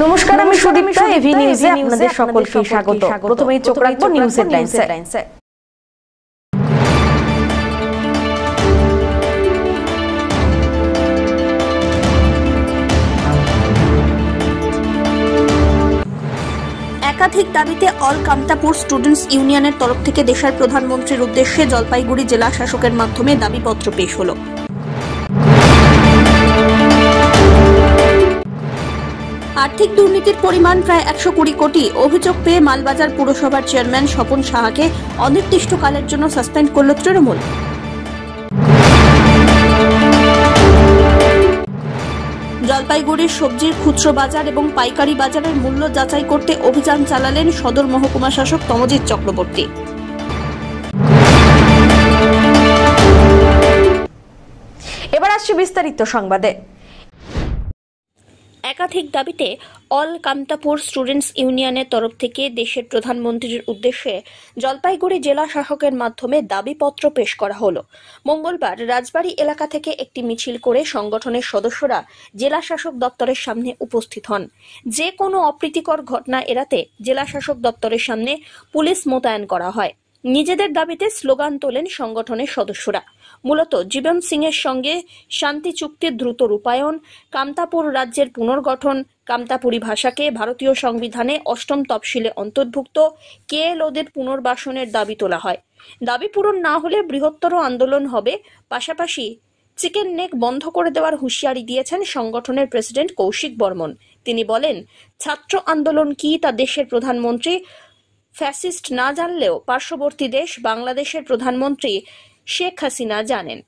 নমস্কার, আমি সুদীপ্তা। এভি নিউজে আপনাদের সকলকে স্বাগত। প্রথমেই চোখ রাখবো নিউজ হেডলাইনসে। একাধিক দাবিতে অল কামতাপুর স্টুডেন্টস ইউনিয়নের তরফ থেকে দেশের প্রধানমন্ত্রীর উদ্দেশ্যে জলপাইগুড়ি জেলা শাসকের মাধ্যমে দাবিপত্র পেশ হলো। আর্থিক দুর্নীতির পরিমাণ প্রায় 120 কোটি। অভিযোগ পেয়ে মালবাজার পুরসভার চেয়ারম্যান স্বপন সাহাকে অনির্দিষ্টকালের জন্য সাসপেন্ড করল তৃণমূল। জলপাইগুড়ির সবজির খুচরো বাজার এবং পাইকারি বাজারের মূল্য যাচাই করতে অভিযান চালালেন সদর মহকুমা শাসক তমজিৎ চক্রবর্তী। এবার আসছে বিস্তারিত সংবাদে। একাধিক দাবিতে অল কামতাপুর স্টুডেন্টস ইউনিয়নের তরফ থেকে দেশের প্রধানমন্ত্রীর উদ্দেশ্যে জলপাইগুড়ি জেলা শাসকের মাধ্যমে দাবিপত্র পেশ করা হলো। মঙ্গলবার রাজবাড়ী এলাকা থেকে একটি মিছিল করে সংগঠনের সদস্যরা জেলা শাসক দপ্তরের সামনে উপস্থিত হন। যে কোনো অপ্রীতিকর ঘটনা এড়াতে জেলা শাসক দপ্তরের সামনে পুলিশ মোতায়েন করা হয়। নিজেদের দাবিতে স্লোগান তোলেন সংগঠনের সদস্যরা। মূলত জীবন সিং এর সঙ্গে শান্তি চুক্তির দ্রুত রূপায়ণ, কামতাপুর রাজ্যের পুনর্গঠন, কামতাপুরী ভাষাকে ভারতীয় সংবিধানে 8ম তফসিলে অন্তর্ভুক্ত, কেএলওদের পুনর্বাসনের দাবি তোলা হয়। দাবি পূরণ না হলে বৃহত্তর আন্দোলন হবে। পাশাপাশি চিকেন নেক বন্ধ করে দেওয়ার হুঁশিয়ারি দিয়েছেন সংগঠনের প্রেসিডেন্ট কৌশিক বর্মন। তিনি বলেন, ছাত্র আন্দোলন কি তা দেশের প্রধানমন্ত্রী ফ্যাসিস্ট না জানলেও পার্শ্ববর্তী দেশ বাংলাদেশের প্রধানমন্ত্রী শেখ হাসিনা জানেন।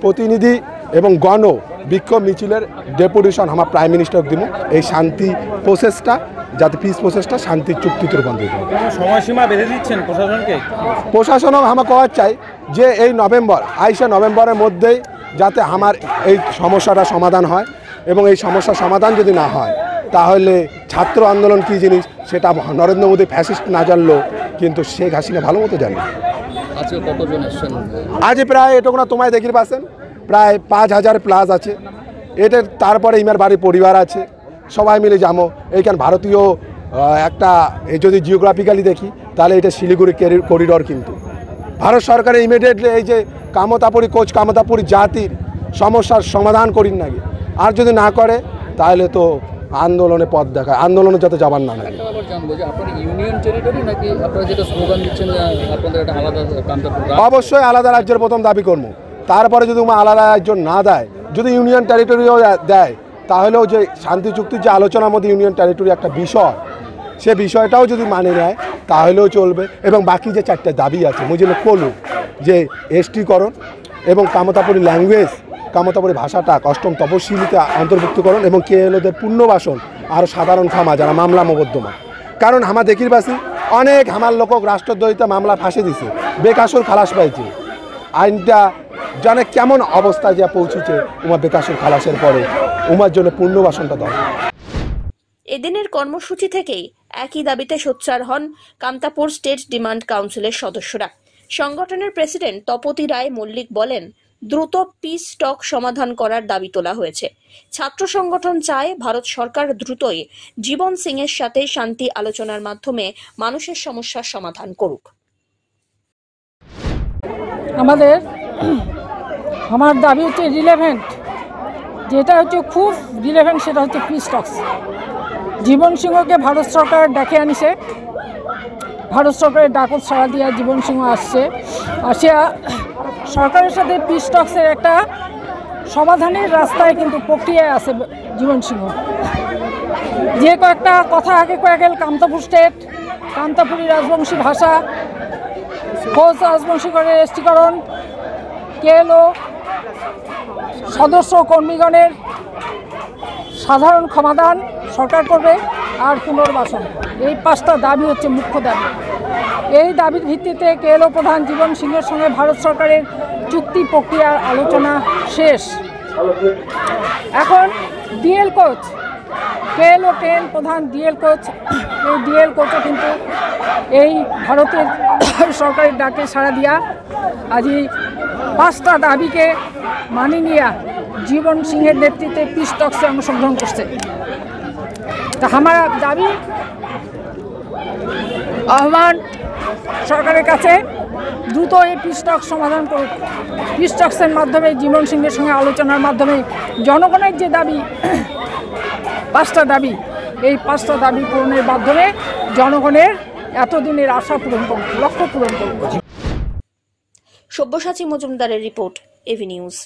প্রতিনিধি এবং গণ বিক্ষোভ মিছিলের ডেপুটেশন আমার প্রাইম মিনিস্টার দিব এই শান্তি প্রসেসটা যাতে পিস প্রসেসটা শান্তির চুক্তিতে রূপান্তরিত হয়। সময়সীমা বেঁধে দিচ্ছেন প্রশাসনকে? প্রশাসনও আমার কওয়ার চাই যে এই নভেম্বরের মধ্যেই যাতে আমার এই সমস্যাটা সমাধান হয়, এবং এই সমস্যার সমাধান যদি না হয় তাহলে ছাত্র আন্দোলন কী জিনিস সেটা নরেন্দ্র মোদী ফ্যাসিস্ট না জানলেও কিন্তু শেখ হাসিনা ভালো মতো জানে। আজকে কতজন এসেছেন? আজ প্রায় এটুকু না তোমায় দেখি পাচ্ছেন প্রায় 5000 প্লাস আছে। এটার তারপরে ইমার বাড়ির পরিবার আছে, সবাই মিলে যাবো। এইখানে ভারতীয় একটা যদি জিওগ্রাফিক্যালি দেখি তাহলে এটা শিলিগুড়ি করিডর, কিন্তু ভারত সরকারের ইমিডিয়েটলি এই যে কামতাপুরি জাতির সমস্যার সমাধান করিন নাকি, আর যদি না করে তাহলে তো আন্দোলনে পথ দেখায়, আন্দোলনে যাতে যাবার না লাগে। অবশ্যই আলাদা রাজ্যের প্রথম দাবি করবো, তারপরে যদি আলাদা রাজ্য না দেয়, যদি ইউনিয়ন টেরিটরিও দেয় তাহলেও যে শান্তি চুক্তির যে আলোচনার মধ্যে ইউনিয়ন টেরিটরি একটা বিষয়, সে বিষয়টাও যদি মানে নেয় তাহলেও চলবে। এবং বাকি যে 4টে দাবি আছে মুজিলে কলু যে এসটিকরণ এবং কামতাপুরি ল্যাঙ্গুয়েজ, কামতাপুরি ভাষাটা 8ম তপশিলিতে অন্তর্ভুক্তকরণ এবং কেএলওদের পুনর্বাসন আর সাধারণ ক্ষমা যারা মামলা মোকদ্দমা। কারণ আমার দেখিরবাসী অনেক আমার লোক রাষ্ট্রদ্রোহিতা মামলা ফাঁসে দিছে, বেকাসুর খালাস পাইছে। আইনটা জানে কেমন অবস্থায় যা পৌঁছেছে উমা বেকাসুর খালাসের পরে, উমার জন্য পুনর্বাসনটা দরকার। এদিনের কর্মসূচি থেকেই একই দাবিতে সোচ্চার হন কামতাপুর স্টেট ডিমান্ড কাউন্সিলের সদস্যরা। সংগঠনের প্রেসিডেন্ট তপতি রায় মল্লিক বলেন, দ্রুত পিস টক সমাধান করার দাবি তোলা হয়েছে। ছাত্র সংগঠন চায় ভারত সরকার দ্রুতই জীবন সিং এর সাথে শান্তি আলোচনার মাধ্যমে মানুষের সমস্যার সমাধান করুক। আমার দাবি হচ্ছে রিলেভেন্ট, যেটা হচ্ছে খুব রিলেভেন্ট, সেটা হচ্ছে পিস টকস। জীবন সিংহকে ভারত সরকার ডেকে আনিছে, ভারত সরকারের ডাকত সাড়া দিয়ে জীবন সিংহ আসিয়া সরকারের সাথে পিস টকসের একটা সমাধানের রাস্তায় কিন্তু প্রক্রিয়ায় আছে জীবন সিংহ। যে কয়েকটা কথা আগে কয়ে কামতাপুর স্টেট, কামতাপুরি রাজবংশী ভাষা, খোঁজ রাজবংশীকরণের এসটিকরণ, কেএলও সদস্য কর্মীগণের সাধারণ ক্ষমাদান সরকার করবে আর পুনর্বাসন, এই 5টা দাবি হচ্ছে মুখ্য দাবি। এই দাবির ভিত্তিতে কেএলও প্রধান জীবন সিংহের সঙ্গে ভারত সরকারের চুক্তি প্রক্রিয়ার আলোচনা শেষ। এখন ডিএল কোচ, কেএলও 10 প্রধান ডিএল কোচ, এই ডিএল কোচও কিন্তু এই ভারতের সরকারের ডাকে সাড়া দিয়া আজি 5টা দাবিকে মানি নিয়া জীবন সিংহের নেতৃত্বে পিস টকসে অংশগ্রহণ করছে। তা আমার দাবি আহ্বান সরকারের কাছে দ্রুত এই পিস টক্স সমাধান করুক। পিস টক্সের মাধ্যমে জীবন সিংহের সঙ্গে আলোচনার মাধ্যমে জনগণের যে দাবি 5টা দাবি, এই 5টা দাবি পূরণের মাধ্যমে জনগণের এতদিনের আশা পূরণ করুক, লক্ষ্য পূরণ করুক। সব্যসাচী মজুমদারের report, AV news.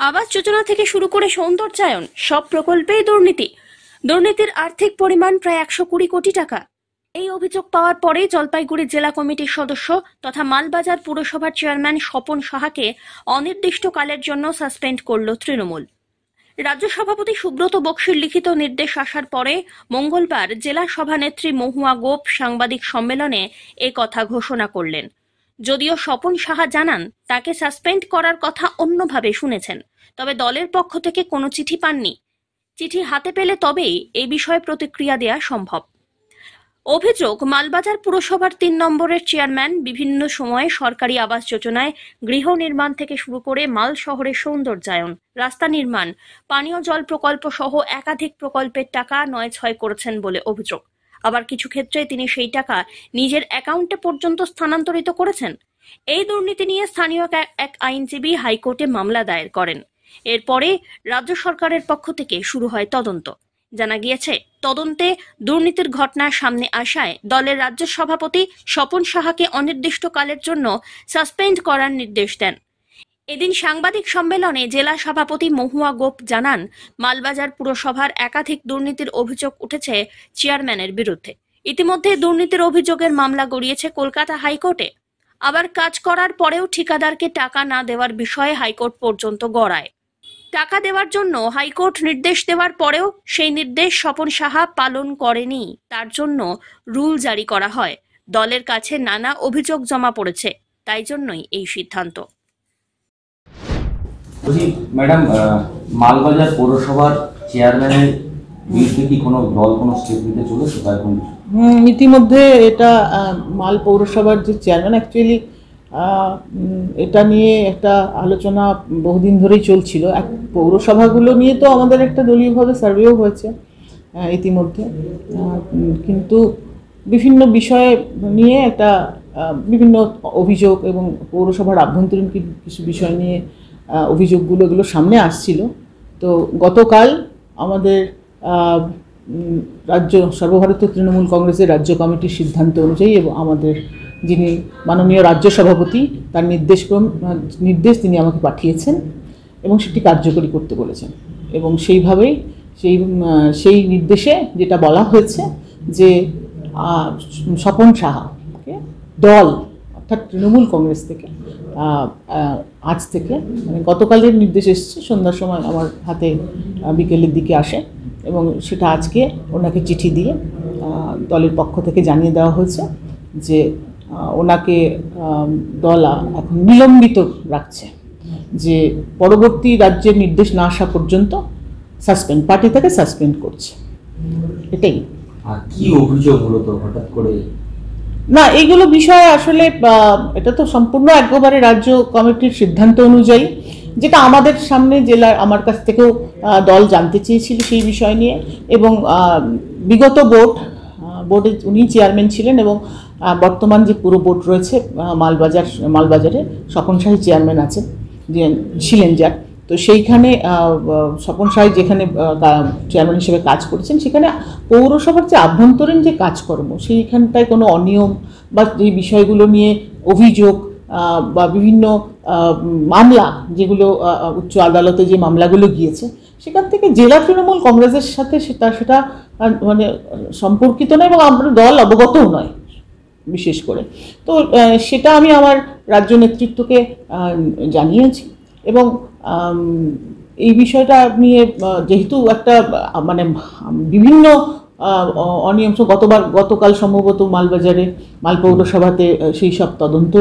Awas Yojana থেকে শুরু করে সৌন্দর্যায়ন সব প্রকল্পেই দুর্নীতির আর্থিক পরিমাণ প্রায় 120 কোটি টাকা। এই অভিযোগ পাওয়ার পরে জলপাইগুড়ি জেলা কমিটির সদস্য তথা মালবাজার পুরসভার চেয়ারম্যান স্বপন সাহাকে অনির্দিষ্টকালের জন্য সাসপেন্ড করল তৃণমূল। রাজ্য সভাপতি সুব্রত বক্সির লিখিত নির্দেশ আসার পরে মঙ্গলবার জেলা সভানেত্রী মহুয়া গোপ সাংবাদিক সম্মেলনে এ কথা ঘোষণা করলেন। যদিও স্বপন সাহা জানান তাকে সাসপেন্ড করার কথা অন্যভাবে শুনেছেন, তবে দলের পক্ষ থেকে কোনো চিঠি পাননি। চিঠি হাতে পেলে তবেই এই বিষয়ে প্রতিক্রিয়া দেয়া সম্ভব। অভিযোগ, মালবাজার পুরসভার 3 নম্বরের চেয়ারম্যান বিভিন্ন সময়ে সরকারি আবাস যোজনায় গৃহ নির্মাণ থেকে শুরু করে মাল শহরের সৌন্দর্যায়ন, রাস্তা নির্মাণ, পানীয় জল প্রকল্প সহ একাধিক প্রকল্পের টাকা নয়-ছয় করেছেন বলে অভিযোগ। আবার কিছু ক্ষেত্রে তিনি সেই টাকা নিজের অ্যাকাউন্টে পর্যন্ত স্থানান্তরিত করেছেন। এই দুর্নীতি নিয়ে স্থানীয় এক আইনজীবী হাইকোর্টে মামলা দায়ের করেন। এরপরে রাজ্য সরকারের পক্ষ থেকে শুরু হয় তদন্ত। জানা গিয়েছে, তদন্তে দুর্নীতির ঘটনা সামনে আসায় দলের রাজ্য সভাপতি স্বপন সাহাকে অনির্দিষ্টকালের জন্য সাসপেন্ড করার নির্দেশ দেন। এদিন সাংবাদিক সম্মেলনে জেলা সভাপতি মহুয়া গোপ জানান, মালবাজার পুরসভার একাধিক দুর্নীতির অভিযোগ উঠেছে চেয়ারম্যানের বিরুদ্ধে। ইতিমধ্যে দুর্নীতির অভিযোগের মামলা গড়িয়েছে কলকাতা হাইকোর্টে। আবার কাজ করার পরেও ঠিকাদারকে টাকা না দেওয়ার বিষয়ে হাইকোর্ট পর্যন্ত গড়ায়। টাকা দেওয়ার জন্য হাইকোর্ট নির্দেশ দেওয়ার পরেও সেই নির্দেশ স্বপন সাহা পালন করেনি, তার জন্য রুল জারি করা হয়। দলের কাছে নানা অভিযোগ জমা পড়েছে, তাই জন্যই এই সিদ্ধান্ত। ম্যাডাম, মালবাজার পৌরসভার চেয়ারম্যানের বিরুদ্ধে কি কোনো দল কোনো স্টেপ নিতে চলেছে? ইতিমধ্যে এটা মাল পৌরসভার যে চেয়ারম্যান, অ্যাকচুয়ালি এটা নিয়ে একটা আলোচনা বহুদিন ধরেই চলছিল। পৌরসভাগুলো নিয়ে তো আমাদের একটা দলীয়ভাবে সার্ভেও হয়েছে ইতিমধ্যে, কিন্তু বিভিন্ন বিষয়ে নিয়ে একটা বিভিন্ন অভিযোগ এবং পৌরসভার আভ্যন্তরীণ কিছু বিষয় নিয়ে অভিযোগগুলো এগুলো সামনে আসছিল। তো গতকাল আমাদের রাজ্য সর্বভারতীয় তৃণমূল কংগ্রেসের রাজ্য কমিটির সিদ্ধান্ত অনুযায়ী এবং আমাদের যিনি মাননীয় রাজ্য সভাপতি তার নির্দেশ তিনি আমাকে পাঠিয়েছেন এবং সেটি কার্যকরী করতে বলেছেন। এবং সেইভাবেই সেই নির্দেশে যেটা বলা হয়েছে যে স্বপন সাহাকে দল অর্থাৎ তৃণমূল কংগ্রেস থেকে আজ থেকে, মানে গতকালের নির্দেশ এসেছে সন্ধ্যার সময় আমার হাতে বিকেলের দিকে আসে এবং সেটা আজকে ওনাকে চিঠি দিয়ে দলের পক্ষ থেকে জানিয়ে দেওয়া হয়েছে যে ওনাকে দল এখন নিলম্বিত রাখছে, যে পরবর্তী রাজ্যের নির্দেশ না আসা পর্যন্ত পার্টি থেকে সাসপেন্ড করছে। এটাই। আর কি অভিযোগ হলো তো হঠাৎ করে? না, এইগুলো বিষয় আসলে এটা তো সম্পূর্ণ একেবারে রাজ্য কমিটির সিদ্ধান্ত অনুযায়ী, যেটা আমাদের সামনে জেলার আমার কাছ থেকেও দল জানতে চেয়েছিল সেই বিষয় নিয়ে। এবং বিগত বোর্ডে উনি চেয়ারম্যান ছিলেন এবং বর্তমান যে পুরো বোর্ড রয়েছে মালবাজারে স্বপন সাহা চেয়ারম্যান ছিলেন যার, তো সেইখানে স্বপন সাহা যেখানে চেয়ারম্যান হিসেবে কাজ করেছেন সেখানে পৌরসভার যে আভ্যন্তরীণ যে কাজকর্ম সেইখানটায় কোনো অনিয়ম বা যে বিষয়গুলো নিয়ে অভিযোগ বা বিভিন্ন মামলা যেগুলো উচ্চ আদালতে যে মামলাগুলো গিয়েছে সেখান থেকে জেলা তৃণমূল কংগ্রেসের সাথে সেটা মানে সম্পর্কিত নয় এবং আমরা দল অবগতও নয় বিশেষ করে। তো সেটা আমি আমার রাজ্য নেতৃত্বকে জানিয়েছি এবং এই বিষয়টা নিয়ে যেহেতু একটা মানে বিভিন্ন অনিয়ম গতকাল সম্ভবত মাল পৌরসভাতে সেই সব তদন্ত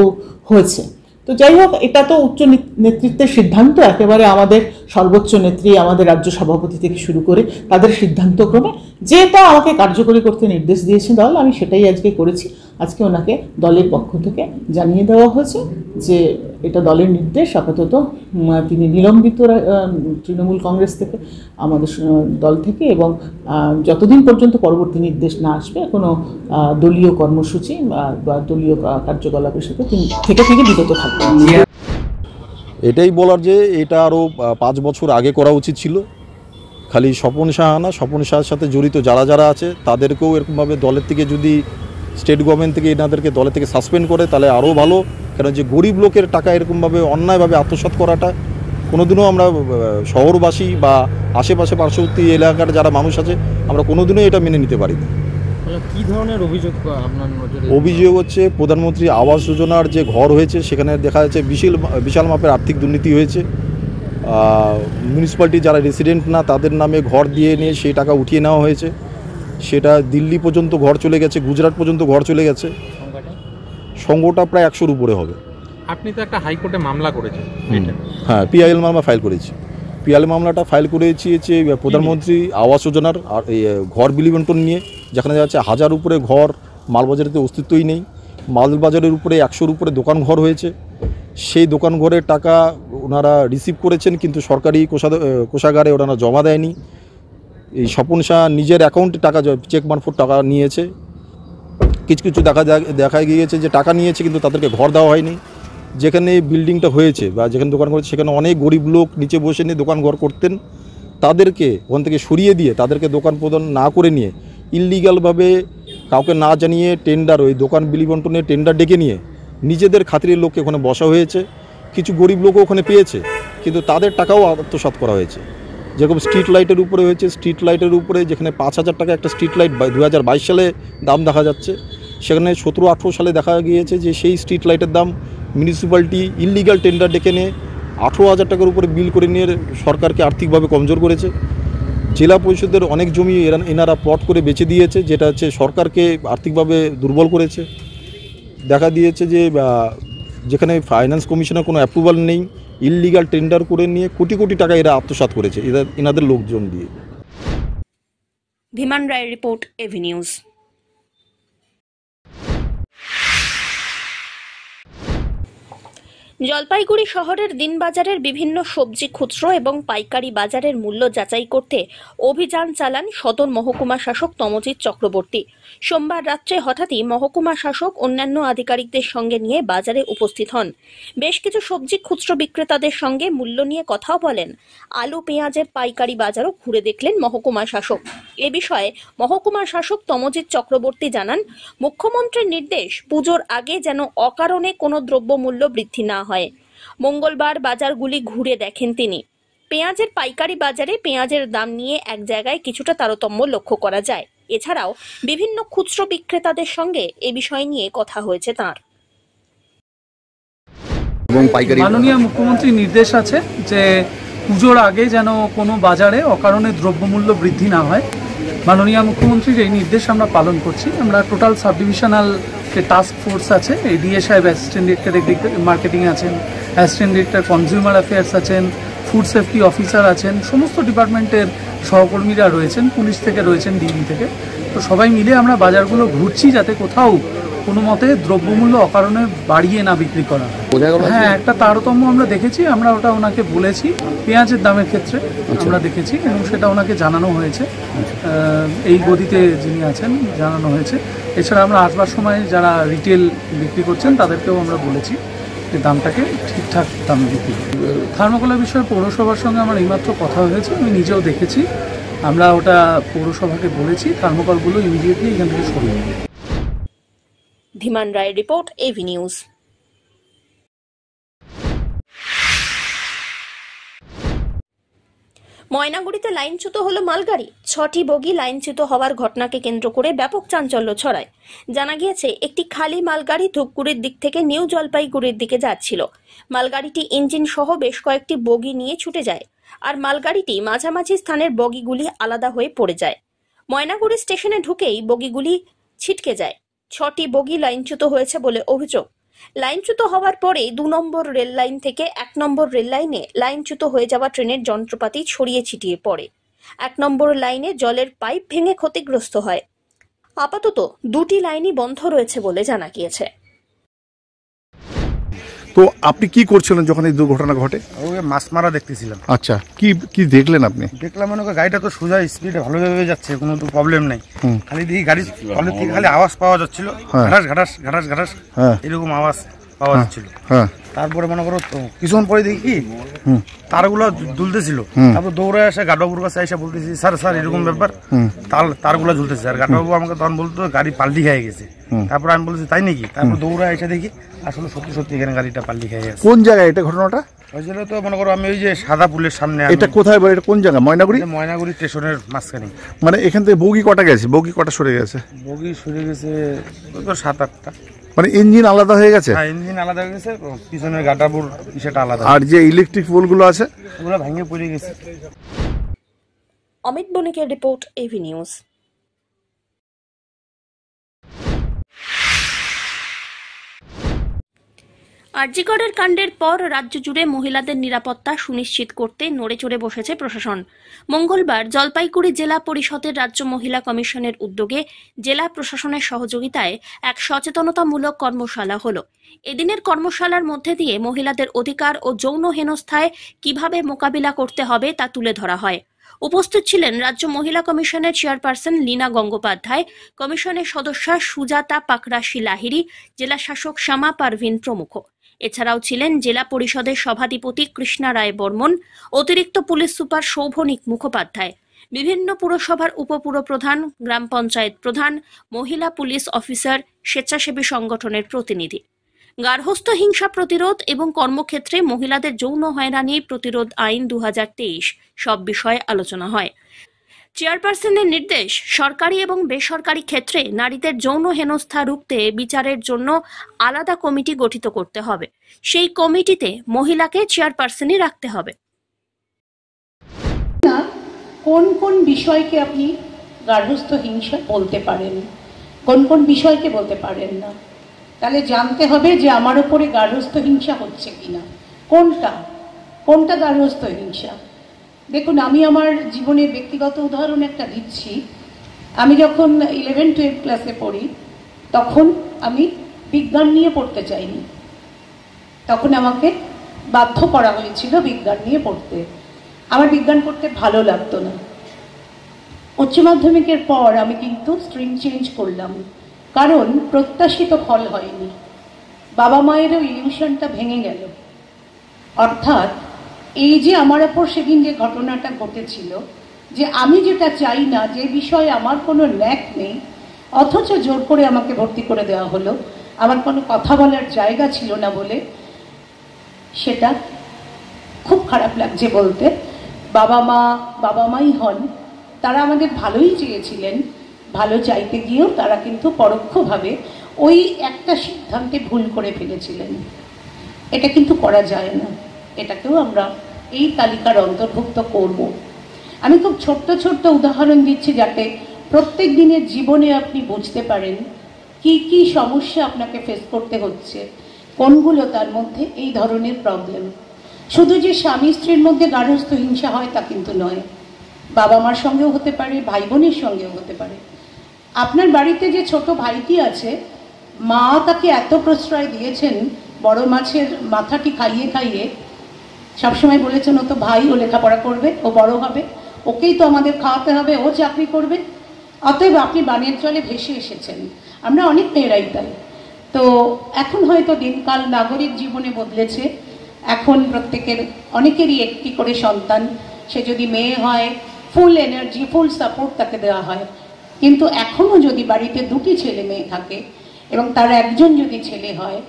হয়েছে। তো যাই হোক, এটা তো উচ্চ নেতৃত্বের সিদ্ধান্ত, একেবারে আমাদের সর্বোচ্চ নেত্রী আমাদের রাজ্য সভাপতি থেকে শুরু করে তাদের সিদ্ধান্তক্রমে যেটা আমাকে কার্যকরী করতে নির্দেশ দিয়েছে দল, আমি সেটাই আজকে করেছি। আজকে ওনাকে দলের পক্ষ থেকে জানিয়ে দেওয়া হয়েছে যে এটা দলের নির্দেশ, আপাতত তিনি নিলম্বিত তৃণমূল কংগ্রেস থেকে, আমাদের দল থেকে, এবং যতদিন পর্যন্ত পরবর্তী নির্দেশ না আসবে কোনো দলীয় কর্মসূচি বা দলীয় কার্যকলাপের সাথে তিনি থেকে বিরত থাকবেন। এটাই বলার যে এটা আরও 5 বছর আগে করা উচিত ছিল। খালি স্বপন সাহা না, স্বপন সাহার সাথে জড়িত যারা আছে তাদেরকেও এরকমভাবে দলের থেকে যদি স্টেট গভর্নমেন্ট থেকে এনাদেরকে দলের থেকে সাসপেন্ড করে তাহলে আরও ভালো। কারণ যে গরিব লোকের টাকা এরকমভাবে অন্যায়ভাবে আত্মসাৎ করাটা কোনোদিনও আমরা শহরবাসী বা আশেপাশে পার্শ্ববর্তী এলাকার যারা মানুষ আছে আমরা কোনোদিনও এটা মেনে নিতে পারি না। কি ধরনের অভিযোগ আপনার নজরে? অভিযোগ হচ্ছে প্রধানমন্ত্রী আবাস যোজনার যে ঘর হয়েছে সেখানে দেখা যাচ্ছে বিশাল মাপের আর্থিক দুর্নীতি হয়েছে। মিউনিসিপ্যালিটি যারা রেসিডেন্ট না তাদের নামে ঘর দিয়ে নিয়ে সেই টাকা উঠিয়ে নেওয়া হয়েছে। সেটা দিল্লি পর্যন্ত ঘর চলে গেছে, গুজরাট পর্যন্ত ঘর চলে গেছে। সংখ্যাটা প্রায় 100-র উপরে হবে। আপনি তো একটা হাইকোর্টে মামলা করেছেন। হ্যাঁ, পিআইএল মামলা ফাইল করেছি। পিআইএল মামলাটা ফাইল করেছি হচ্ছে প্রধানমন্ত্রী আবাস যোজনার আর এই ঘর বিলি বন্টন নিয়ে, যেখানে যাচ্ছে 1000 উপরে ঘর মালবাজারেতে অস্তিত্বই নেই। মালবাজারের উপরে 100-র উপরে দোকান ঘর হয়েছে। সেই দোকান ঘরের টাকা ওনারা রিসিভ করেছেন কিন্তু সরকারি কোষাগারে ওনারা জমা দেয়নি। এই স্বপন শাহ নিজের অ্যাকাউন্টে টাকা চেক মারফত টাকা নিয়েছে। কিছু দেখা গিয়েছে যে টাকা নিয়েছে কিন্তু তাদেরকে ঘর দেওয়া হয়নি। যেখানে বিল্ডিংটা হয়েছে বা যেখানে দোকান করেছে সেখানে অনেক গরিব লোক নিচে বসে নিয়ে দোকান ঘর করতেন। তাদেরকে ওখান থেকে সরিয়ে দিয়ে তাদেরকে দোকান প্রদান না করে নিয়ে ইললিগালভাবে কাউকে না জানিয়ে টেন্ডার, ওই দোকান বিলি বন্টনে টেন্ডার ডেকে নিয়ে নিজেদের খাতিরের লোককে ওখানে বসা হয়েছে। কিছু গরিব লোকও ওখানে পেয়েছে কিন্তু তাদের টাকাও আত্মসাৎ করা হয়েছে। যেরকম স্ট্রিট লাইটের উপরে হয়েছে, স্ট্রিট লাইটের উপরে যেখানে 5000 টাকা একটা স্ট্রিট লাইট 2022 সালে দাম দেখা যাচ্ছে, সেখানে 17-18 সালে দেখা গিয়েছে যে সেই স্ট্রিট লাইটের দাম মিউনিসিপ্যালিটি ইললিগাল টেন্ডার ডেকে নিয়ে 18,000 টাকার উপরে বিল করে নিয়ে সরকারকে আর্থিকভাবে কমজোর করেছে। জেলা পরিষদের অনেক জমি এনারা প্লট করে বেচে দিয়েছে, যেটা হচ্ছে সরকারকে আর্থিকভাবে দুর্বল করেছে। দেখা দিয়েছে যে যেখানে ফাইন্যান্স কমিশনের কোনো অ্যাপ্রুভাল নেই, ইললিগাল টেন্ডার করে নিয়ে কোটি কোটি টাকা এরা আত্মসাৎ করেছে এনাদের লোকজন দিয়ে। ধীমান রায়ের রিপোর্ট, এভি নিউজ। জলপাইগুড়ি শহরের দিনবাজারের বিভিন্ন সবজি খুচরো এবং পাইকারি বাজারের মূল্য যাচাই করতে অভিযান চালান সদর মহকুমা শাসক তমজিৎ চক্রবর্তী। সোমবার রাত্রে হঠাৎই মহকুমা শাসক অন্যান্য আধিকারিকদের সঙ্গে নিয়ে বাজারে উপস্থিত হন। বেশ কিছু সবজি খুচরো বিক্রেতাদের সঙ্গে মূল্য নিয়ে কথাও বলেন। আলু পেঁয়াজের পাইকারি বাজারও ঘুরে দেখলেন মহকুমা শাসক। এ বিষয়ে মহকুমা শাসক তমজিৎ চক্রবর্তী জানান, মুখ্যমন্ত্রীর নির্দেশ পুজোর আগে যেন অকারণে কোনো দ্রব্যমূল্য বৃদ্ধি না হয়। মঙ্গলবার বাজারগুলি ঘুরে দেখেন তিনি। পেঁয়াজের পাইকারি বাজারে পেঁয়াজের দাম নিয়ে এক জায়গায় কিছুটা তারতম্য লক্ষ্য করা যায়। এছাড়াও বিভিন্ন খুচরো বিক্রেতাদের সঙ্গে এ বিষয় নিয়ে কথা হয়েছে তাঁর। মাননীয় মুখ্যমন্ত্রীর নির্দেশ আছে যে পুজোর আগে যেন কোনো বাজারে অকারণে দ্রব্যমূল্য বৃদ্ধি না হয়। মাননীয় মুখ্যমন্ত্রীর এই নির্দেশ আমরা পালন করছি। আমরা টোটাল সাব ডিভিশনাল যে টাস্ক ফোর্স আছে, এডিএ সাহেব অ্যাসিস্ট্যান্ট ডিরেক্টর মার্কেটিং আছেন, অ্যাসিস্ট্যান্ট ডিরেক্টর কনজিউমার অ্যাফেয়ার্স আছেন, ফুড সেফটি অফিসার আছেন, সমস্ত ডিপার্টমেন্টের সহকর্মীরা রয়েছেন, পুলিশ থেকে রয়েছেন, ডিবি থেকে। তো সবাই মিলে আমরা বাজারগুলো ঘুরছি যাতে কোথাও কোনো মতে দ্রব্যমূল্য অকারণে বাড়িয়ে না বিক্রি করা হয়। হ্যাঁ, একটা তারতম্য আমরা দেখেছি, আমরা ওটা ওনাকে বলেছি। পেঁয়াজের দামের ক্ষেত্রে আমরা দেখেছি এবং সেটা ওনাকে জানানো হয়েছে। এই গদিতে যিনি আছেন জানানো হয়েছে। এছাড়া আমরা আসবার সময় যারা রিটেল বিক্রি করছেন তাদেরকেও আমরা বলেছি যে দামটাকে ঠিকঠাক দামে বিক্রি করতে। থার্মোকলের বিষয়ে পৌরসভার সঙ্গে আমার এইমাত্র কথা হয়েছে, আমি নিজেও দেখেছি। আমরা ওটা পৌরসভাকে বলেছি থার্মোকলগুলো ইমিডিয়েটলি এখান থেকে সরিয়ে নেবে। ধীমান রায়ের রিপোর্ট, এভি নিউজ। ময়নাগুড়িতে লাইনচ্যুত হলো মালগাড়ি। 6টি বগি লাইনচ্যুত হওয়ার ঘটনাকে কেন্দ্র করে ব্যাপক চাঞ্চল্য ছড়ায়। জানা গিয়েছে একটি খালি মালগাড়ি ধূপগুড়ির দিক থেকে নিউ জলপাইগুড়ির দিকে যাচ্ছিল। মালগাড়িটি ইঞ্জিন সহ বেশ কয়েকটি বগি নিয়ে ছুটে যায় আর মালগাড়িটি মাঝামাঝি স্থানের বগিগুলি আলাদা হয়ে পড়ে যায়। ময়নাগুড়ি স্টেশনে ঢুকেই বগিগুলি ছিটকে যায়। 6টি বগি লাইনচ্যুত হয়েছে বলে অভিযোগ। লাইনচ্যুত হওয়ার পরেই 2 নম্বর রেল লাইন থেকে 1 নম্বর রেল লাইনে লাইনচ্যুত হয়ে যাওয়া ট্রেনের যন্ত্রপাতি ছড়িয়ে ছিটিয়ে পড়ে। 1 নম্বর লাইনে জলের পাইপ ভেঙে ক্ষতিগ্রস্ত হয়। আপাতত দুটি লাইনই বন্ধ রয়েছে বলে জানা গিয়েছে। তো আপনি কি করছিলেন যখন এই দুর্ঘটনা ঘটে? ওকে মাছ মারা দেখতেছিলাম। আচ্ছা, কি কি দেখলেন আপনি? দেখলাম মনে করি গাড়িটা তো সোজা স্পিডে ভালোভাবে যাচ্ছে, কোনো তো প্রবলেম নাই। খালি দেখি গাড়ির তলের থেকে খালি আওয়াজ পাওয়া যাচ্ছিল, ঘাটাস ঘাটাস ঘাটাস ঘাটাস এরকম আওয়াজ পাওয়া যাচ্ছিল। তারপরে মনে করো কিছুক্ষণ পরে দেখি তারগুলো ঝুলতেছিল, তারপর দৌড়ে আসে গাডবাবুর কাছে এসে বলতেছি স্যার স্যার এরকম ব্যাপার, তারগুলো ঝুলতেছে। আর গাডবাবু আমাকে তখন বলতো গাড়ি পাল্টি খেয়ে গেছে। তারপর আমি বলছি তাই নাকি? তারপর দৌড়ে এসে দেখি আসলে সত্যি সত্যি এখানে গাড়িটা পাল্টি খেয়ে গেছে। কোন জায়গায় এটা ঘটনাটা হয়েছিল? তো মনে করো আমি ওই যে সাদা পুলের সামনে। এটা কোথায়? এটা কোন জায়গা? ময়নাগুড়ি? ময়নাগুড়ি স্টেশনের মাঝখানে। মানে এখান থেকে বগি কটা গেছে? বগি কটা সরে গেছে? বগি সরে গেছে 7-8টা। মানে ইঞ্জিন আলাদা হয়ে গেছে? হ্যাঁ, ইঞ্জিন আলাদা হয়ে গেছে, পিছনের গাটাপুর সেটা আলাদা। আর যে ইলেকট্রিক পোলগুলো আছে ওগুলো ভেঙে পড়ে গেছে। অমিত বণিকের রিপোর্ট, এভি নিউজ। আরজিকরের কাণ্ডের পর রাজ্য জুড়ে মহিলাদের নিরাপত্তা সুনিশ্চিত করতে নড়েচড়ে বসেছে প্রশাসন। মঙ্গলবার জলপাইগুড়ি জেলা পরিষদের রাজ্য মহিলা কমিশনের উদ্যোগে জেলা প্রশাসনের সহযোগিতায় এক সচেতনতামূলক কর্মশালা হলো। এদিনের কর্মশালার মধ্যে দিয়ে মহিলাদের অধিকার ও যৌন হেনস্থায় কিভাবে মোকাবিলা করতে হবে তা তুলে ধরা হয়। উপস্থিত ছিলেন রাজ্য মহিলা কমিশনের চেয়ারপারসন লীনা গঙ্গোপাধ্যায়, কমিশনের সদস্যা সুজাতা পাকরাশি লাহিড়ী, জেলা শাসক শ্যামা পারভিন প্রমুখ। এছাড়াও ছিলেন জেলা পরিষদের সভাধিপতি কৃষ্ণা রায় বর্মন, অতিরিক্ত পুলিশ সুপার শোভনিক মুখোপাধ্যায়, বিভিন্ন পুরসভার উপপুরপ্রধান, গ্রাম পঞ্চায়েত প্রধান, মহিলা পুলিশ অফিসার, স্বেচ্ছাসেবী সংগঠনের প্রতিনিধি। গার্হস্থ্য হিংসা প্রতিরোধ এবং কর্মক্ষেত্রে মহিলাদের যৌন হয়রানি প্রতিরোধ আইন 2023 সব বিষয়ে আলোচনা হয়। চেয়ারপারসনের নির্দেশ, সরকারি এবং বেসরকারি ক্ষেত্রে নারীদের যৌন হেনস্থা রুখতে বিচারের জন্য আলাদা কমিটি গঠিত করতে হবে। সেই কমিটিতে মহিলাকে চেয়ারপারসনই রাখতে হবে। কোন কোন বিষয়কে আপনি গার্হস্থ্য হিংসা বলতে পারেন, কোন কোন বিষয়কে বলতে পারেন না, তাহলে জানতে হবে যে আমার উপরে গার্হস্থ্য হিংসা হচ্ছে কিনা, কোনটা গার্হস্থ্য হিংসা। দেখুন, আমি আমার জীবনের ব্যক্তিগত উদাহরণ একটা দিচ্ছি। আমি যখন 11-12 ক্লাসে পড়ি তখন আমি বিজ্ঞান নিয়ে পড়তে চাইনি। তখন আমাকে বাধ্য করা হয়েছিল বিজ্ঞান নিয়ে পড়তে। আমার বিজ্ঞান পড়তে ভালো লাগতো না। উচ্চ মাধ্যমিকের পর আমি কিন্তু স্ট্রিম চেঞ্জ করলাম, কারণ প্রত্যাশিত ফল হয়নি। বাবা মায়েরও ইলিউশনটা ভেঙে গেল। অর্থাৎ এই যে আমার ওপর সেদিন যে ঘটনাটা ঘটেছিল, যে আমি যেটা চাই না, যে বিষয়ে আমার কোনো ন্যাক নেই, অথচ জোর করে আমাকে ভর্তি করে দেওয়া হলো, আমার কোনো কথা বলার জায়গা ছিল না বলে, সেটা খুব খারাপ লাগছে বলতে। বাবা মাই হন, তারা আমাদের ভালোই চেয়েছিলেন। ভালো চাইতে গিয়েও তারা কিন্তু পরোক্ষভাবে ওই একটা সিদ্ধান্তে ভুল করে ফেলেছিলেন। এটা কিন্তু করা যায় না, এটাকেও আমরা এই তালিকার অন্তর্ভুক্ত করব। আমি খুব ছোট্ট ছোট্ট উদাহরণ দিচ্ছি যাতে প্রত্যেক দিনের জীবনে আপনি বুঝতে পারেন কি কি সমস্যা আপনাকে ফেস করতে হচ্ছে, কোনগুলো তার মধ্যে এই ধরনের প্রবলেম। শুধু যে স্বামী স্ত্রীর মধ্যে গার্হস্থ্য হিংসা হয় তা কিন্তু নয়, বাবা মার সঙ্গেও হতে পারে, ভাই বোনের সঙ্গেও হতে পারে। আপনার বাড়িতে যে ছোট ভাইটি আছে, মা তাকে এত প্রশ্রয় দিয়েছেন, বড় মাছের মাথাটি খাইয়ে খাইয়ে সবসময় বলেছেন ও তো ভাই, ও লেখাপড়া করবে, ও বড় হবে, ওকেই তো আমাদের খাওয়াতে হবে, ও চাকরি করবে। অতএব আপনি বানের জলে ভেসে এসেছেন। আমরা অনেক মেয়েরাই তাই। তো এখন হয়তো দিনকাল নাগরিক জীবনে বদলেছে। এখন অনেকেরই একটি করে সন্তান। সে যদি মেয়ে হয়, ফুল এনার্জি, ফুল সাপোর্ট তাকে দেওয়া হয়। কিন্তু এখনও যদি বাড়িতে দুটি ছেলে মেয়ে থাকে এবং তার একজন যদি ছেলে হয়,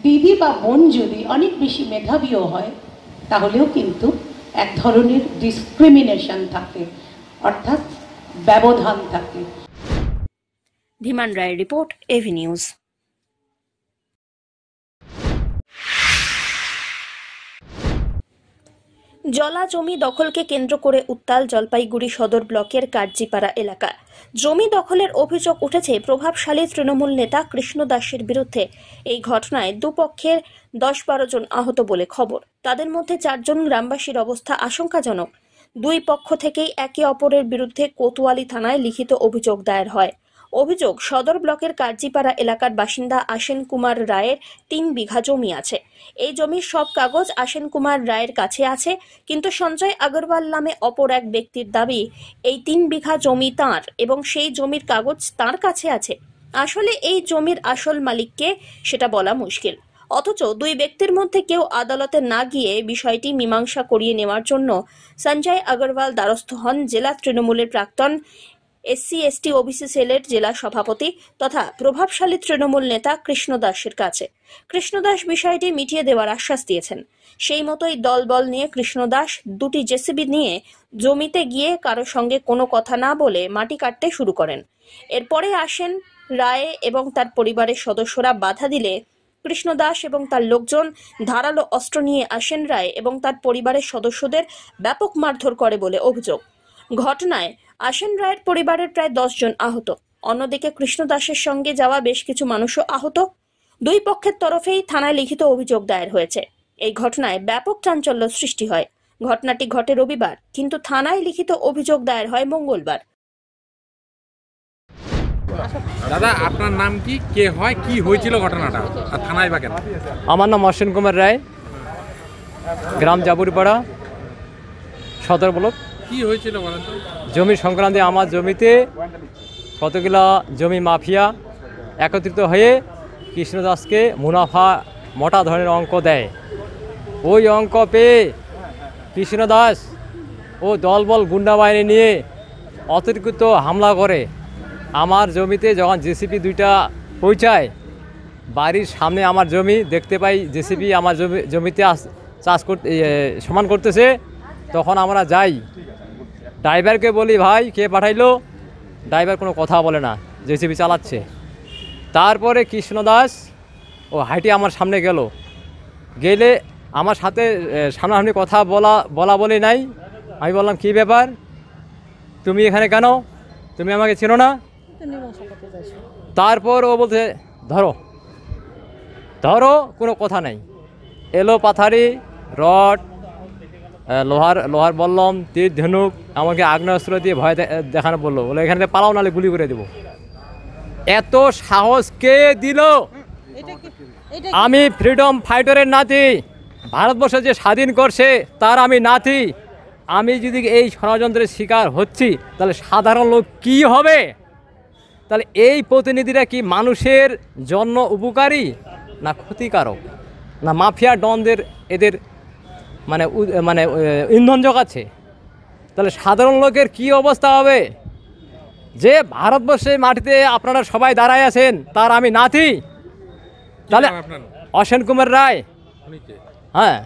দিদি বা বোন যদি অনেক বেশি মেধাবীও হয়, তাহলেও কিন্তু এক ধরনের ডিসক্রিমিনেশন থাকে, অর্থাৎ ব্যবধান থাকে। ধীমান রায়ের রিপোর্ট, এভি নিউজ। জলা জমি দখলকে কেন্দ্র করে উত্তাল জলপাইগুড়ি সদর ব্লকের কার্জিপাড়া এলাকা। জমি দখলের অভিযোগ উঠেছে প্রভাবশালী তৃণমূল নেতা কৃষ্ণ দাসের বিরুদ্ধে। এই ঘটনায় দুপক্ষের 10-12 জন আহত বলে খবর। তাদের মধ্যে 4 জন গ্রামবাসীর অবস্থা আশঙ্কাজনক। দুই পক্ষ থেকেই একে অপরের বিরুদ্ধে কোতোয়ালি থানায় লিখিত অভিযোগ দায়ের হয়। অভিযোগ, সদর ব্লকের কার্জিপাড়া এলাকার বাসিন্দা আসেন কুমার রায়ের 3 বিঘা জমি আছে। এই জমির সব কাগজ আসেন কুমার রায়ের কাছে আছে, কিন্তু সঞ্জয় আগরওয়াল নামে অপর এক ব্যক্তির দাবি এই 3 বিঘা জমি তাঁর এবং সেই জমির কাগজ তাঁর কাছে আছে। আসলে এই জমির আসল মালিককে সেটা বলা মুশকিল। অথচ দুই ব্যক্তির মধ্যে কেউ আদালতে না গিয়ে বিষয়টি মীমাংসা করিয়ে নেওয়ার জন্য সঞ্জয় আগরওয়াল দ্বারস্থ হন জেলা তৃণমূলের প্রাক্তন SC/ST OBC সেলের জেলা সভাপতি তথা প্রভাবশালী তৃণমূল নেতা কৃষ্ণ দাসের কাছে। কৃষ্ণ দাস বিষয়টি মিটিয়ে দেওয়ার আশ্বাস দিয়েছেন। সেই মতোই দলবল নিয়ে কৃষ্ণ দাস 2টি জেসিবি নিয়ে জমিতে গিয়ে কারোর সঙ্গে কোনো কথা না বলে মাটি কাটতে শুরু করেন। এরপরে আসেন রায় এবং তার পরিবারের সদস্যরা বাধা দিলে কৃষ্ণ দাস এবং তার লোকজন ধারালো অস্ত্র নিয়ে আসেন রায় এবং তার পরিবারের সদস্যদের ব্যাপক মারধর করে বলে অভিযোগ। ঘটনায় আসেন রায়ের পরিবারের প্রায় 10 জন আহত। অন্যদিকে কৃষ্ণ দাসের সঙ্গে যাওয়া বেশ কিছু মানুষও আহত। দুই পক্ষের তরফেই থানায় লিখিত অভিযোগ দায়ের হয়েছে। এই ঘটনায় ব্যাপক চাঞ্চল্য সৃষ্টি হয়। ঘটনাটি ঘটে রবিবার, কিন্তু থানায় লিখিত অভিযোগ দায়ের হয় মঙ্গলবার। দাদা, আপনার নাম কি, কে হয়, কি হয়েছিল ঘটনাটা, আর থানায় বা কেন? আমার নাম আসেন কুমার রায়, গ্রাম জাবুরপাড়া, সদর ব্লক। কি হয়েছিল বলেন তো? জমি সংক্রান্তে আমার জমিতে কতগুলা জমি মাফিয়া একত্রিত হয়ে কৃষ্ণ দাসকে মুনাফা মোটা ধরনের অঙ্ক দেয়। ওই অঙ্ক পেয়ে কৃষ্ণ দাস ও দলবল গুন্ডা বাহিনী নিয়ে অতিরিক্ত হামলা করে। আমার জমিতে যখন জেসিপি 2টা পৌঁছায়, বাড়ির সামনে আমার জমি দেখতে পাই জেসিপি আমার জমিতে চাষ করতে সমান করতেছে, তখন আমরা যাই। ড্রাইভারকে বলি, ভাই কে পাঠাইলো? ড্রাইভার কোনো কথা বলে না, জেসিপি চালাচ্ছে। তারপরে কৃষ্ণ দাস ও হাইটে আমার সামনে গেলে আমার সাথে সামনাসামনি কথা বলা বলি নাই। আমি বললাম, কি ব্যাপার, তুমি এখানে কেন, তুমি আমাকে চেনো না? তারপর ও বলছে, ধরো, কোনো কথা নাই। এলো পাথারি, রড, লোহার বললাম, তীর, ধনুক, আমাকে আগ্নেয়াস্ত্র দিয়ে ভয় দেখানো বললো, বলে এখানে পালাও নালে গুলি করে দেবো। এত সাহস কে দিল? আমি ফ্রিডম ফাইটারের নাতি, ভারতবর্ষ যে স্বাধীন করছে তার আমি নাতি। আমি যদি এই ষড়যন্ত্রের শিকার হচ্ছি, তাহলে সাধারণ লোক কি হবে? তাহলে এই প্রতিনিধিরা কি মানুষের জন্য উপকারী না ক্ষতিকারক, না মাফিয়া ডনদের এদের মানে ইন্ধন যোগাচ্ছে? তাহলে সাধারণ লোকের কি অবস্থা হবে? যে ভারতবর্ষের মাটিতে আপনারা সবাই দাঁড়ায় আছেন, তার আমি নাতি। তাহলে অসেন কুমার রায়, হ্যাঁ,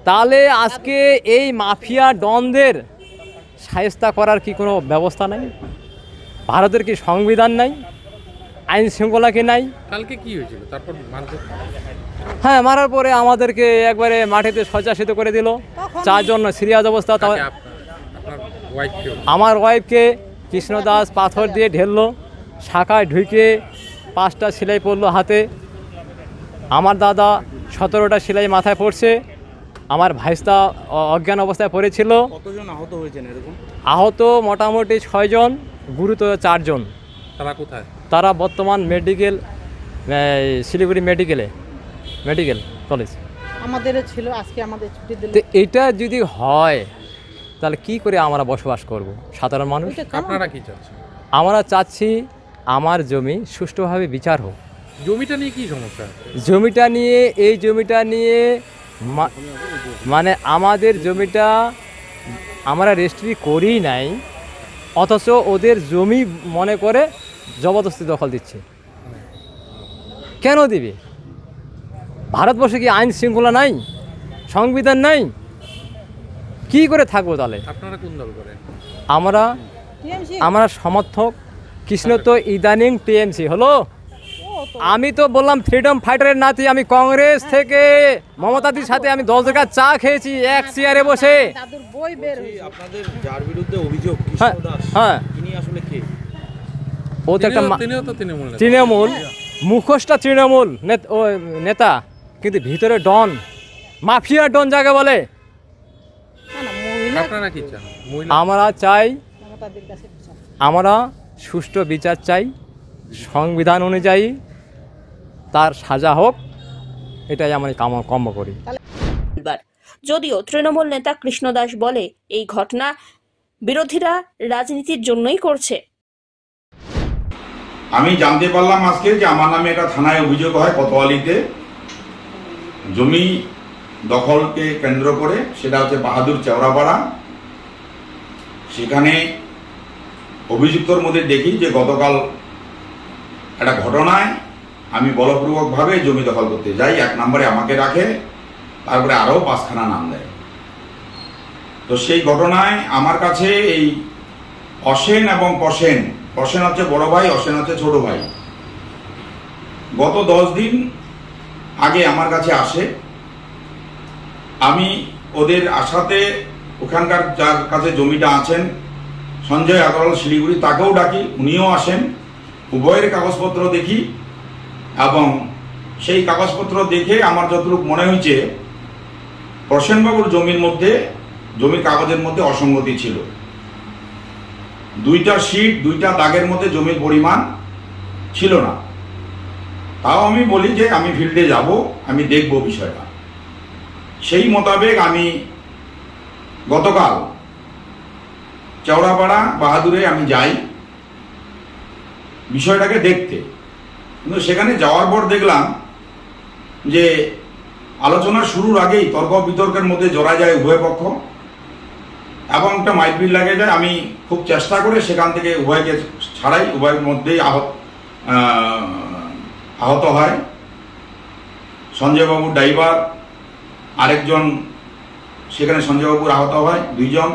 তাহলে আজকে এই মাফিয়া ডনদের শায়েস্তা করার কি কোনো ব্যবস্থা নাই? ভারতের কি সংবিধান নাই? আইন শৃঙ্খলা কি নাই? কালকে কি হয়েছিল? তারপর হ্যাঁ, মারার পরে আমাদেরকে একবারে মাটিতে শয্যাশায়িত করে দিল। 4 জন সিরিয়াস অবস্থা। আমার ওয়াইফকে কৃষ্ণ দাস পাথর দিয়ে ঢেললো, শাখায় ঢুকে 5টা সেলাই পড়লো হাতে। আমার দাদা 17টা সেলাই মাথায় পড়ছে। আমার ভাইস্তা অজ্ঞান অবস্থায় পড়েছিল। কতজন আহত হয়েছেন এরকম? আহত মোটামুটি 6 জন, গুরুতর 4 জন। তারা কোথায়? তারা বর্তমান মেডিকেল, শিলিগুড়ি মেডিকেল কলেজ আমাদেরও ছিল, আজকে আমাদের ছুটি দিল। তো এটা যদি হয়, তাহলে কি করে আমরা বসবাস করব সাধারণ মানুষ? আপনারা কি চাচ্ছেন? আমরা চাচ্ছি আমার জমি সুষ্ঠুভাবে বিচার হোক। জমিটা নিয়ে কি সমস্যা? এই জমিটা নিয়ে মানে আমাদের জমিটা আমরা রেজিস্ট্রি করি নাই, অথচ ওদের জমি মনে করে জবরদস্তি দখল দিচ্ছে। কেন দিবে? ভারতবর্ষে কি আইন শৃঙ্খলা নাই, সংবিধান নাই? কি করে থাকবো তাহলে? আপনারা কোন দল করেন? আমরা সমর্থক। কৃষ্ণ তো ইদানিং টিএমসি হলো। আমি তো বললাম ফ্রিডম ফাইটারের নাতি। আমি কংগ্রেস থেকে মমতাদির সাথে আমি 10 টাকা চা খেয়েছি এক চেয়ারে বসে। আপনাদের যার বিরুদ্ধে অভিযোগ কৃষ্ণ দাস, হ্যাঁ, তিনি আসলে কে? ও তো একটা তৃণমূল, মুখোশটা তৃণমূল নেতা, কিন্তু ভিতরে ডন, মাফিয়া ডন যাকে বলে। আপনারা কি চান? আমরা চাই, আমরা সুষ্ঠু বিচার চাই। সংবিধান অনুযায়ী তার সাজা হোক, এটাই আমি কাম্য করি। যদিও তৃণমূল নেতা কৃষ্ণ দাস বলে এই ঘটনা বিরোধীরা রাজনীতির জন্যই করছে। আমি জানতে পারলাম আজকে যে আমার নামে একটা থানায় অভিযোগ হয় কোতোয়ালিতে জমি দখলকে কেন্দ্র করে, সেটা হচ্ছে বাহাদুর চৌরাপাড়া। সেখানে অভিযুক্তর মধ্যে দেখি যে গতকাল একটা ঘটনায় আমি বলপূর্বকভাবে জমি দখল করতে যাই, 1 নম্বরে আমাকে রাখে, তারপরে আরও 5খানা নাম দেয়। তো সেই ঘটনায় আমার কাছে এই অসেন এবং পসেন, পসেন হচ্ছে বড় ভাই, অসেন হচ্ছে ছোট ভাই, গত 10 দিন আগে আমার কাছে আসে। আমি ওদের আশাতে ওখানকার যার কাছে জমিটা আছেন সঞ্জয় আগরওয়াল শিলিগুড়ি, তাকেও ডাকি, উনিও আসেন। উভয়ের কাগজপত্র দেখি এবং সেই কাগজপত্র দেখে আমার যতটুকু মনে হয়েছে প্রসেনবাবুর জমির কাগজের মধ্যে অসঙ্গতি ছিল। 2টা শীট 2টা দাগের মধ্যে জমির পরিমাণ ছিল না। তাও আমি বলি যে আমি ফিল্ডে যাব, আমি দেখব বিষয়টা। সেই মোতাবেক আমি গতকাল চৌরাপাড়া বাহাদুরে আমি যাই বিষয়টাকে দেখতে, কিন্তু সেখানে যাওয়ার পর দেখলাম যে আলোচনা শুরুর আগেই তর্ক বিতর্কের মধ্যে জড়া যায় উভয় পক্ষ এবং একটা মাইলপিল লাগে যায়। আমি খুব চেষ্টা করে সেখান থেকে উভয়কে ছাড়াই, উভয়ের মধ্যেই আহত হয় সঞ্জয়বাবুর ড্রাইভার, আরেকজন সেখানে সঞ্জয়বাবুর আহত হয় 2 জন,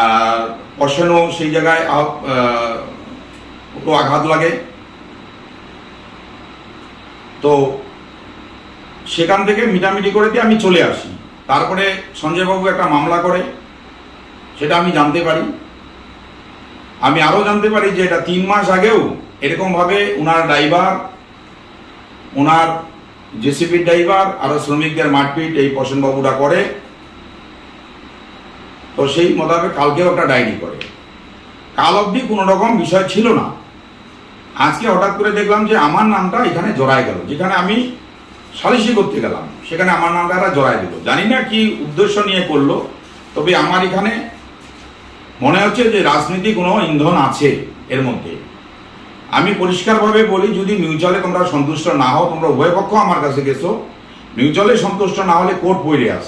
আর অসেনও সেই জায়গায় একটু আঘাত লাগে। তো সেখান থেকে মিটামিটি করে দিয়ে আমি চলে আসি। তারপরে সঞ্জয়বাবু একটা মামলা করে, সেটা আমি জানতে পারি। আমি আরও জানতে পারি যে এটা 3 মাস আগেও এরকমভাবে ওনার ড্রাইভার, ওনার জেসিবির ড্রাইভার আরও শ্রমিকদের মারপিট এই প্রসেনবাবুরা করে। তো সেই মোতাবেক কালকেও একটা ডায়েরি করে। কাল অবধি কোনো রকম বিষয় ছিল না। আজকে হঠাৎ করে দেখলাম যে আমার নামটা এখানে জড়ায় গেল। যেখানে আমি সালিশি করতে গেলাম সেখানে আমার নামটা এরা জড়ায় দিল। জানি না কি উদ্দেশ্য নিয়ে করলো, তবে আমার এখানে মনে হচ্ছে যে রাজনীতি কোনো ইন্ধন আছে এর মধ্যে। আমি পরিষ্কারভাবে বলি, যদি মিউচুয়ালে তোমরা সন্তুষ্ট না হও, তোমরা উভয় পক্ষ আমার কাছে গেছো, মিউচুয়ালে সন্তুষ্ট না হলে কোর্ট পড়ে আস।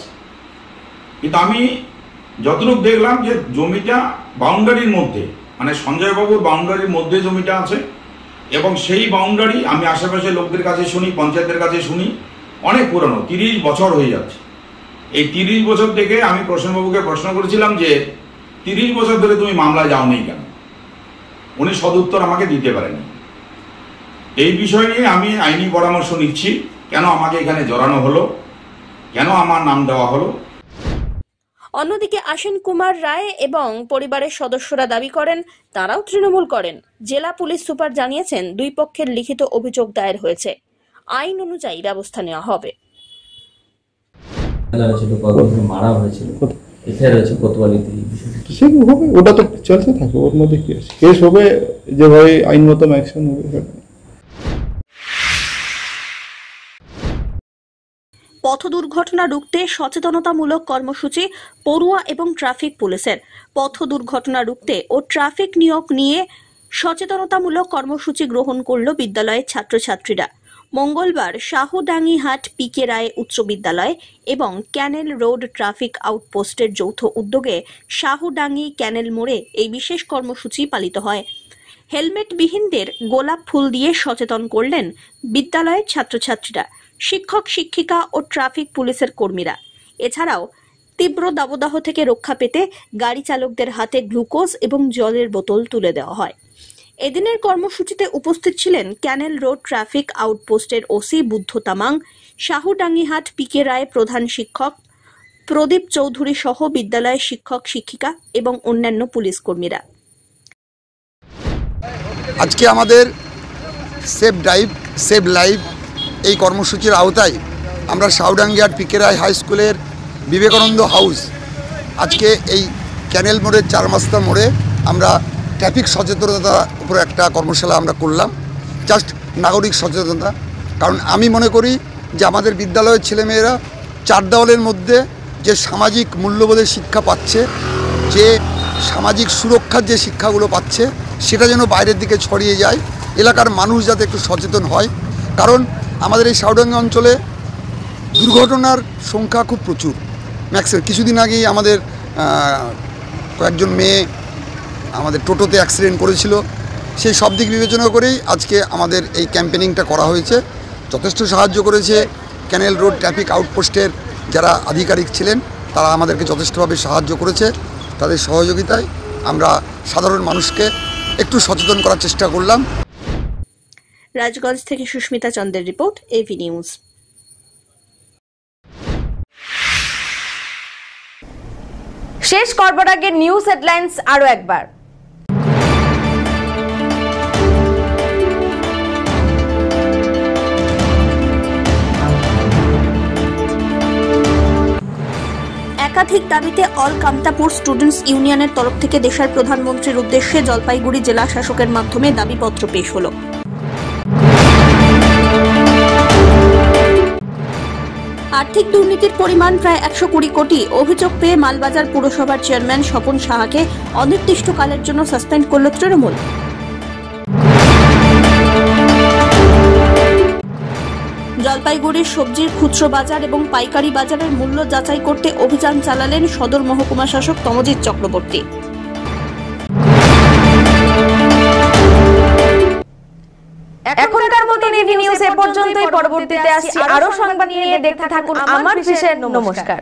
কিন্তু আমি যতটুকু দেখলাম যে জমিটা বাউন্ডারির মধ্যে, মানে সঞ্জয়বাবুর বাউন্ডারির মধ্যে জমিটা আছে এবং সেই বাউন্ডারি আমি আশেপাশে লোকদের কাছে শুনি, পঞ্চায়েতের কাছে শুনি, অনেক পুরনো, 30 বছর হয়ে যাচ্ছে। এই 30 বছর থেকে আমি প্রসেনবাবুকে প্রশ্ন করেছিলাম যে 30 বছর ধরে তুমি মামলায় যাও নেই কেন? উনি সদুত্তর আমাকে দিতে পারেনি। এই বিষয় নিয়ে আমি আইনি পরামর্শ নিচ্ছি, কেন আমাকে এখানে জড়ানো হলো, কেন আমার নাম দেওয়া হলো। অন্যদিকে আশিন কুমার রায় এবং পরিবারের সদস্যরা দাবি করেন তারাও তৃণমূল করেন। জেলা পুলিশ সুপার জানিয়েছেন 2 পক্ষের লিখিত অভিযোগ দায়ের হয়েছে, আইন অনুযায়ী ব্যবস্থা নেওয়া হবে। মারা হয়েছিল, ওটা তো চলতে থাকে, ওর মধ্যে কি আছে, কেস হবে, যেভাবে আইনগত অ্যাকশন হবে। পথ দুর্ঘটনা রুখতে সচেতনতামূলক কর্মসূচি পড়ুয়া এবং ট্রাফিক পুলিশের। পথ দুর্ঘটনা রুখতে ও ট্রাফিক নিয়োগ নিয়ে সচেতনতামূলক কর্মসূচি গ্রহণ করল বিদ্যালয়ের ছাত্রছাত্রীরা। মঙ্গলবার শাহুডাঙ্গিহাট পিকে রায় উচ্চ বিদ্যালয় এবং ক্যানেল রোড ট্রাফিক আউটপোস্টের যৌথ উদ্যোগে শাহুডাঙ্গি ক্যানেল মোড়ে এই বিশেষ কর্মসূচি পালিত হয়। হেলমেটবিহীনদের গোলাপ ফুল দিয়ে সচেতন করলেন বিদ্যালয়ের ছাত্রছাত্রীরা, শিক্ষক শিক্ষিকা ও ট্রাফিক পুলিশের কর্মীরা। এছাড়াও তীব্র দাবদাহ থেকে রক্ষা পেতে গাড়ি চালকদের হাতে গ্লুকোজ এবং জলের বোতল তুলে দেওয়া হয়। এদিনের কর্মসূচিতে উপস্থিত ছিলেন ক্যানেল রোড ট্রাফিক আউটপোস্টের ওসি বুদ্ধ তামাং, শাহুডাঙ্গিহাট পিকে রায় প্রধান শিক্ষক প্রদীপ চৌধুরী সহ বিদ্যালয়ের শিক্ষক শিক্ষিকা এবং অন্যান্য পুলিশ কর্মীরা। আজকে আমাদের সেভ ড্রাইভ সেভ লাইফ এই কর্মসূচির আওতায় আমরা শাহুডাঙ্গিহাট পিকে রায় হাই স্কুলের বিবেকানন্দ হাউস, আজকে এই ক্যানেল মোড়ের 4 রাস্তা মোড়ে আমরা ট্রাফিক সচেতনতার উপরে একটা কর্মশালা আমরা করলাম, জাস্ট নাগরিক সচেতনতা। কারণ আমি মনে করি যে আমাদের বিদ্যালয়ের ছেলেমেয়েরা 4 দেওয়ালের মধ্যে যে সামাজিক মূল্যবোধের শিক্ষা পাচ্ছে, যে সামাজিক সুরক্ষার যে শিক্ষাগুলো পাচ্ছে, সেটা যেন বাইরের দিকে ছড়িয়ে যায়, এলাকার মানুষ যাতে একটু সচেতন হয়। কারণ আমাদের এই সাউডাঙ্গা অঞ্চলে দুর্ঘটনার সংখ্যা খুব প্রচুর। ম্যাক্সিমাম কিছুদিন আগেই আমাদের কয়েকজন মেয়ে আমাদের টোটোতে অ্যাক্সিডেন্ট করেছিল। সেই সব দিক বিবেচনা করেই আজকে আমাদের এই ক্যাম্পেনিংটা করা হয়েছে। যথেষ্ট সাহায্য করেছে ক্যানেল রোড ট্রাফিক আউটপোস্টের যারা আধিকারিক ছিলেন, তারা আমাদেরকে যথেষ্টভাবে সাহায্য করেছে। তাদের সহযোগিতায় আমরা সাধারণ মানুষকে একটু সচেতন করার চেষ্টা করলাম। রাজগঞ্জ থেকে সুস্মিতা চন্দ্রের রিপোর্ট, এভি নিউজ। শেষ করবার আগে নিউজ হেডলাইন্স আরো একবার। একাধিক দাবিতে অল কামতাপুর স্টুডেন্টস ইউনিয়নের তরফ থেকে দেশের প্রধানমন্ত্রীর উদ্দেশ্যে জলপাইগুড়ি জেলা শাসকের মাধ্যমে দাবিপত্র পেশ হলো। আর্থিক দুর্নীতির পরিমাণ প্রায় 120 কোটি। অভিযোগ পেয়ে মালবাজার পুরসভার চেয়ারম্যান স্বপন সাহাকে অনির্দিষ্টকালের জন্য সাসপেন্ড করল তৃণমূল। জলপাইগুড়ির সবজির খুচরো বাজার এবং পাইকারি বাজারের মূল্য যাচাই করতে অভিযান চালালেন সদর মহকুমা শাসক তমজিৎ চক্রবর্তী। এখনকার মতো এভি নিউজ এ পর্যন্তই। পরবর্তীতে আসছি আরো সংবাদ নিয়ে। দেখতে থাকুন আমার বিশেষ। নমস্কার।